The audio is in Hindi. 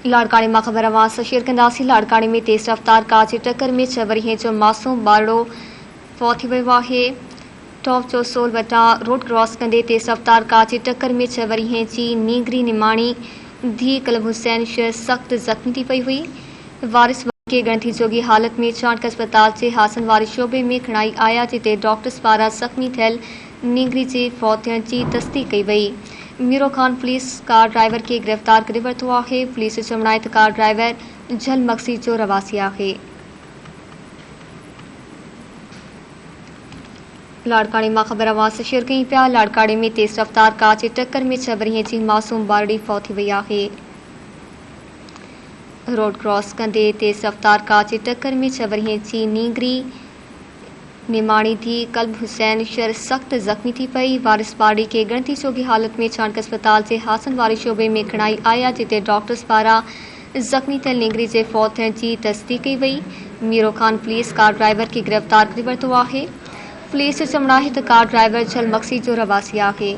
लाड़कानी में खबर आवाज शेयर कंदासीं। लाड़कानी में तेज़ रफ्तार कार जी टक्कर में 6 वरियें जो मासूम बारड़ो फौत थी वियो आहे। टॉप जो सोल वटा रोड क्रॉस कंदे तेज़ रफ्तार कार जी टक्कर में 6 वरियें जी नीगरी निमाणी धी कलम हुसैन शहर सख्त जख्मी थी पई हुई। वारिस के गणती जोगी हालत में चांडक अस्पताल जे हासन वारे शोबे में खणाई आया, जिते डॉक्टर्स पारां जख्मी थियल नीगरी जे फौत थियण जी तस्दीक कई वई। Miro Khan police car driver के गिरफ्तार करे वरितो आहे। पुलिस चवण त कार ड्राइवर झल मक्सी जो रवासी आहे। लाड़कानी में खबर आवाज शेयर कई पिया। लाड़कानी में तेज़ रफ्तार कार जी टक्कर में 6 वरियें जी मासूम बारड़ी फौत थी वई आहे। रोड क्रॉस कंदे तेज़ रफ्तार कार जी टक्कर में 6 वरियें जी नीगरी निमाणी थी कल्ब हुसैन शहर सख्त जख्मी थी पई। वारिस बारड़ी के गणती जोगी हालत में चांडक अस्पताल जे हासन वारे शोबे में खणाई आया, जिते डॉक्टर्स पारां जख्मी थियल नीगरी जे फौत थियण जी तस्दीक कई वई। Miro Khan police car driver के गिरफ्तार करे वरितो आहे। पुलिस चवण आहे त कार ड्राइवर झल मक्सी जो रवासी आहे।